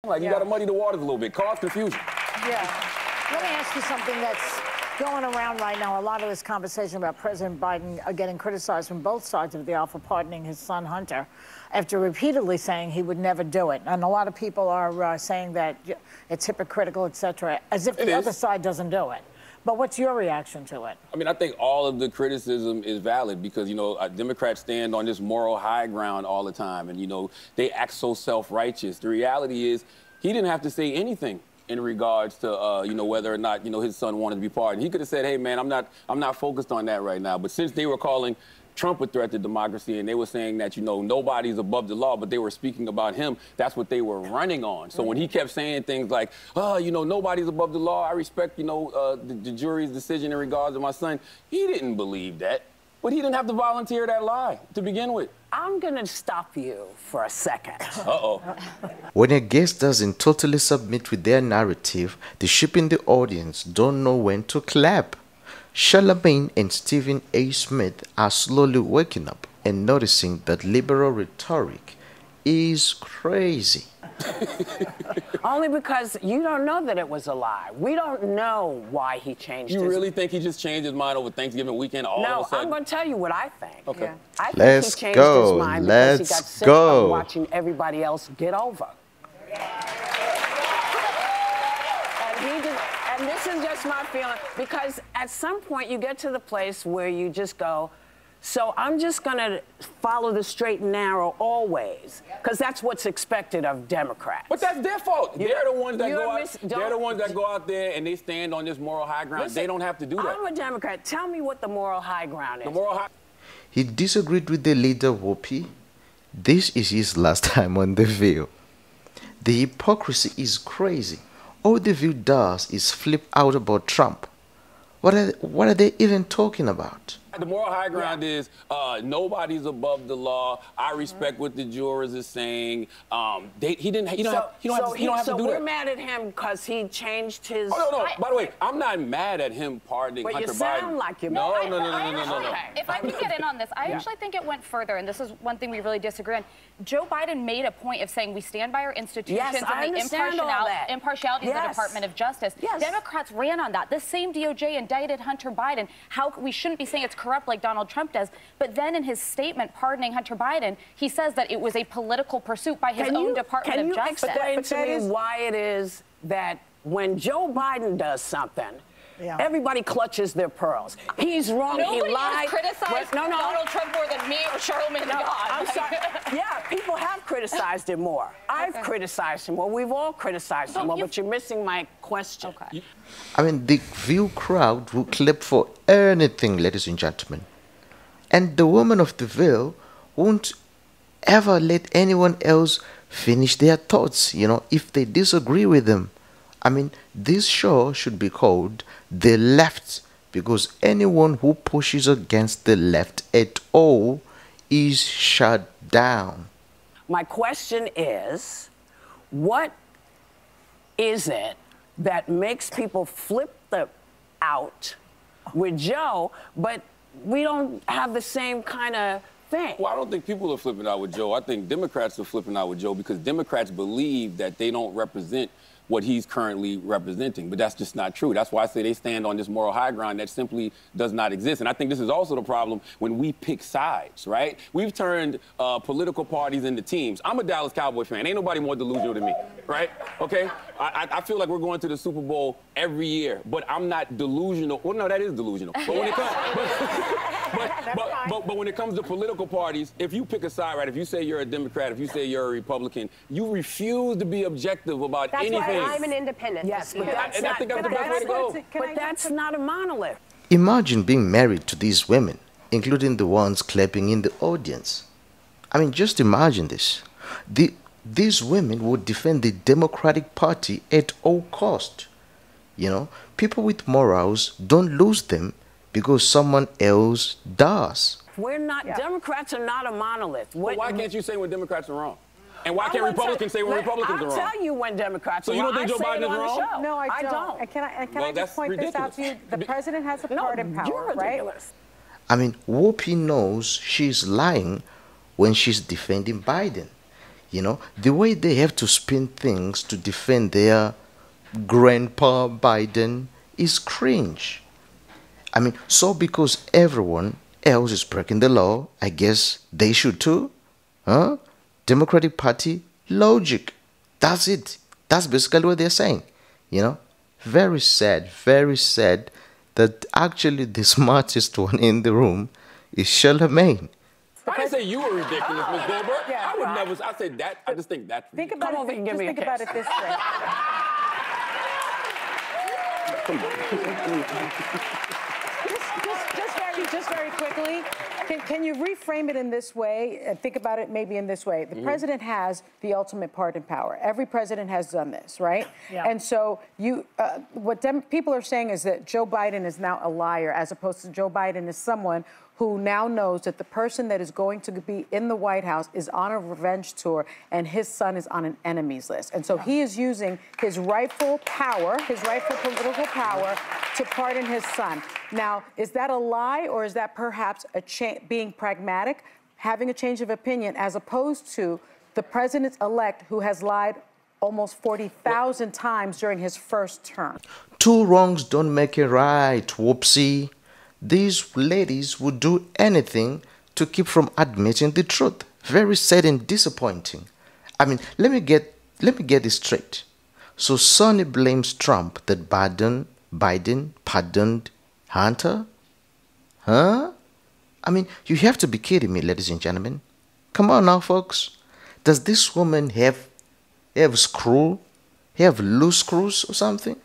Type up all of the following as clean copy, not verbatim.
Like, you got to muddy the waters a little bit, cause confusion. Yeah. Let me ask you something that's going around right now. A lot of this conversation about President Biden getting criticized from both sides of the aisle for pardoning his son Hunter after repeatedly saying he would never do it. And a lot of people are saying that it's hypocritical, etc., as if the other side doesn't do it. But what's your reaction to it? I mean, I think all of the criticism is valid because, you know, Democrats stand on this moral high ground all the time. And, you know, they act so self-righteous. The reality is he didn't have to say anything in regards to, you know, whether or not, you know, his son wanted to be pardoned. He could have said, hey, man, I'm not focused on that right now. But since they were calling Trump a threat to democracy, and they were saying that, you know, nobody's above the law, but they were speaking about him. That's what they were running on. So when he kept saying things like, oh, you know, nobody's above the law, I respect, you know, the jury's decision in regards to my son, he didn't believe that. But he didn't have to volunteer that lie to begin with. I'm going to stop you for a second. Uh-oh. When a guest doesn't totally submit with their narrative, the sheep in the audience don't know when to clap. Charlamagne and Stephen A. Smith are slowly waking up and noticing that liberal rhetoric is crazy. Only because you don't know that it was a lie. We don't know why he changed his mind. You really think he just changed his mind over Thanksgiving weekend all of a sudden? No, I'm going to tell you what I think. Okay. Yeah. I think Let's he changed go. his mind Let's because he got sick go. of watching everybody else get over. And this is just my feeling, because at some point you get to the place where you just go, so I'm just going to follow the straight and narrow always, because that's what's expected of Democrats. But that's their fault. They're the ones that go out. They're the ones that go out there and they stand on this moral high ground. Listen, they don't have to do that. I'm a Democrat. Tell me what the moral high ground is. The moral high. He disagreed with the leader, Whoopi. This is his last time on The View. The hypocrisy is crazy. All The View does is flip out about Trump. What are they even talking about? The moral high ground is nobody's above the law. I respect what the jurors are saying. He don't have to do that. So we're mad at him because he changed his... Oh, no. By the way, I'm not mad at him pardoning Hunter Biden. But you sound like you're mad. No. If I could get in on this, I actually think it went further, and this is one thing we really disagree on. Joe Biden made a point of saying we stand by our institutions and the impartiality of the Department of Justice. Yes. Democrats ran on that. The same DOJ indicted Hunter Biden. How we shouldn't be saying it's corrupt like Donald Trump does. But then in his statement pardoning Hunter Biden, he says that it was a political pursuit by his own Department of Justice. Can you explain to me why it is that when Joe Biden does something, everybody clutches their pearls? He's wrong. Nobody he lied. has criticized Donald Trump more than me or Charlamagne the God. I'm sorry. Yeah, people have criticized him more. I've criticized him more. We've all criticized him more, but you're missing my question. Okay. I mean, the View crowd will clap for anything, ladies and gentlemen. And the woman of The View won't ever let anyone else finish their thoughts, you know, if they disagree with them. I mean, this show should be called The Left, because anyone who pushes against the left at all is shut down. My question is, what is it that makes people flip out with Joe, but we don't have the same kind of thing? Well, I don't think people are flipping out with Joe. I think Democrats are flipping out with Joe because Democrats believe that they don't represent what he's currently representing. But that's just not true. That's why I say they stand on this moral high ground that simply does not exist. And I think this is also the problem when we pick sides, right? We've turned political parties into teams. I'm a Dallas Cowboy fan. Ain't nobody more delusional than me, right? Okay? I feel like we're going to the Super Bowl every year, but I'm not delusional. Well, no, that is delusional. But when it comes... But when it comes to political parties, if you pick a side, right, if you say you're a Democrat, if you say you're a Republican, you refuse to be objective about anything. That's why I'm an independent. Yes, but I think that's the best way to go. But that's not a monolith. Imagine being married to these women, including the ones clapping in the audience. I mean, just imagine this. These women would defend the Democratic Party at all cost. You know, people with morals don't lose them because someone else does. We're not, Democrats are not a monolith. Well, why can't you say when Democrats are wrong? And why can't Republicans say when Republicans are wrong? I'll tell you when Democrats are wrong. So you don't think Joe Biden is wrong? No, I don't. And can I just point this out to you? The president has a pardon power, right? I mean, Whoopi knows she's lying when she's defending Biden. You know, the way they have to spin things to defend their grandpa Biden is cringe. I mean, so because everyone else is breaking the law, I guess they should too? Huh? Democratic Party logic. That's it. That's basically what they're saying. You know? Very sad that actually the smartest one in the room is Charlamagne. I didn't say you were ridiculous, Ms. Goldberg. Yeah, I would never. I said that. I just think that's. Think about it. Just think about it this way. Just very quickly, can you reframe it in this way? Think about it maybe in this way. The president has the ultimate pardon power. Every president has done this, right? Yeah. And so what people are saying is that Joe Biden is now a liar, as opposed to Joe Biden is someone who now knows that the person that is going to be in the White House is on a revenge tour and his son is on an enemies list. And so he is using his rightful power, his rightful political power, to pardon his son. Now, is that a lie, or is that perhaps being pragmatic, having a change of opinion, as opposed to the president-elect who has lied almost 40,000 times during his first term? Two wrongs don't make it right, whoopsie. These ladies would do anything to keep from admitting the truth. Very sad and disappointing. I mean, let me get this straight. So Sonny blames Trump that Biden pardoned Hunter? Huh? I mean, you have to be kidding me, ladies and gentlemen. Come on now, folks. Does this woman have loose screws or something?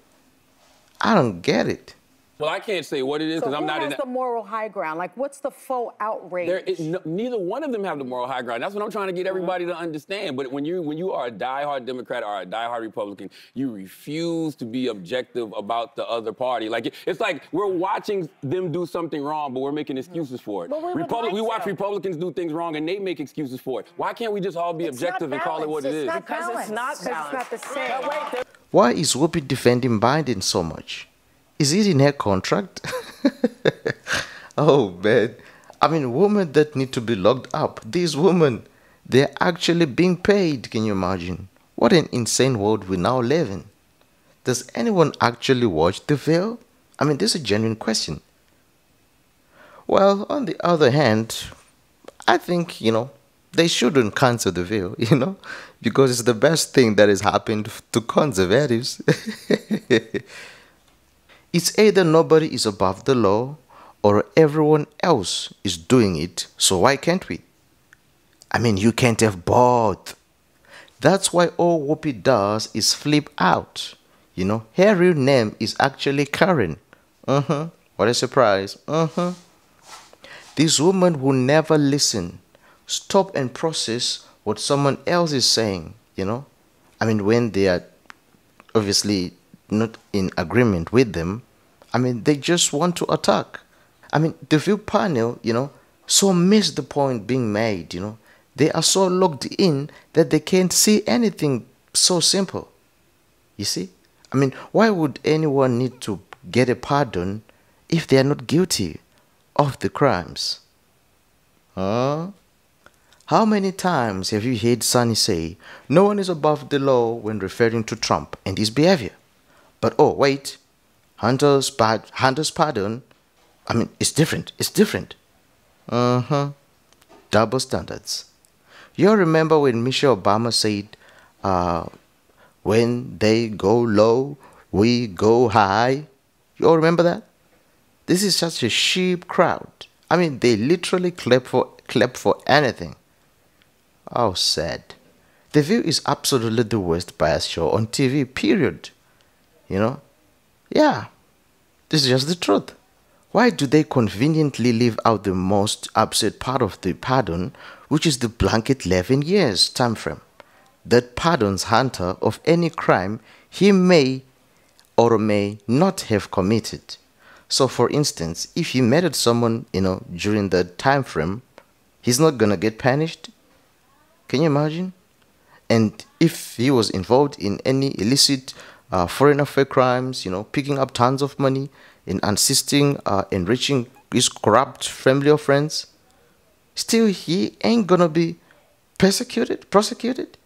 I don't get it. Well, I can't say what it is because I'm not in the moral high ground? Like, what's the faux outrage? Neither one of them have the moral high ground. That's what I'm trying to get everybody to understand. But when you are a diehard Democrat or a diehard Republican, you refuse to be objective about the other party. Like, it's like we're watching them do something wrong, but we're making excuses for it. We watch Republicans do things wrong, and they make excuses for it. Why can't we just all be objective and call it what it is? Because it's not balanced. It's not the same. Why is Whoopi defending Biden so much? Is it in her contract? Oh, man. I mean, women that need to be locked up. These women, they're actually being paid. Can you imagine? What an insane world we now live in. Does anyone actually watch The Veil? I mean, this is a genuine question. Well, on the other hand, I think, they shouldn't cancel The Veil, because it's the best thing that has happened to conservatives. It's either nobody is above the law or everyone else is doing it, so why can't we? I mean, you can't have both. That's why all Whoopi does is flip out. Her real name is actually Karen. What a surprise. This woman will never listen, stop and process what someone else is saying, I mean, when they are obviously not in agreement with them, I mean, they just want to attack. I mean, the View panel, so missed the point being made, They are so locked in that they can't see anything so simple. You see? I mean, why would anyone need to get a pardon if they are not guilty of the crimes? Huh? How many times have you heard Sonny say, no one is above the law when referring to Trump and his behavior? But oh, wait, Hunter's pardon, I mean, it's different. It's different. Double standards. You all remember when Michelle Obama said, when they go low, we go high? You all remember that? This is such a sheep crowd. I mean, they literally clap for anything. Oh, sad. The View is absolutely the worst bias show on TV, period. Yeah, this is just the truth. Why do they conveniently leave out the most upset part of the pardon, which is the blanket 11 years time frame, that pardons Hunter of any crime he may or may not have committed? So, for instance, if he murdered someone, during the time frame, he's not gonna get punished. Can you imagine? And if he was involved in any illicit foreign affair crimes, picking up tons of money and assisting, enriching his corrupt family or friends, still he ain't gonna be persecuted, prosecuted.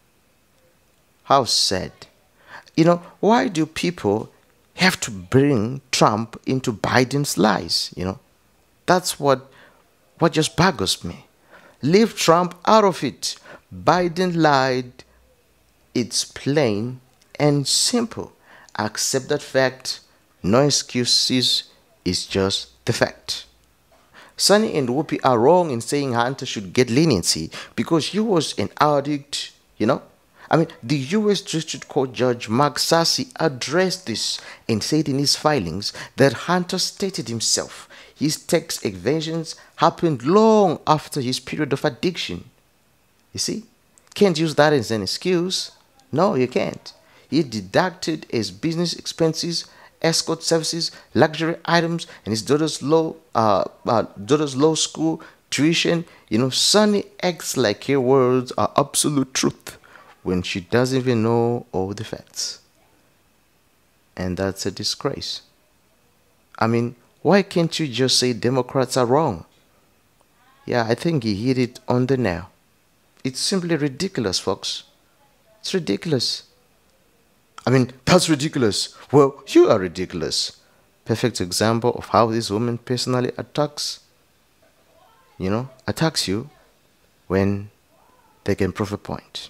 How sad. You know, why do people have to bring Trump into Biden's lies? You know, that's what just boggles me. Leave Trump out of it. Biden lied. It's plain and simple. Accept that fact. No excuses. It's just the fact. Sunny and Whoopi are wrong in saying Hunter should get leniency because he was an addict, you know. I mean, the U.S. District Court Judge Mark Sassy addressed this and said in his filings that Hunter stated himself his tax evasions happened long after his period of addiction. You see, can't use that as an excuse. No, you can't. He deducted his business expenses, escort services, luxury items, and his daughter's law school tuition. You know, Sunny acts like her words are absolute truth when she doesn't even know all the facts. And that's a disgrace. I mean, why can't you just say Democrats are wrong? Yeah, I think he hit it on the nail. It's simply ridiculous, folks. It's ridiculous. I mean, that's ridiculous. Well, you are ridiculous. Perfect example of how this woman personally attacks you when they can prove a point.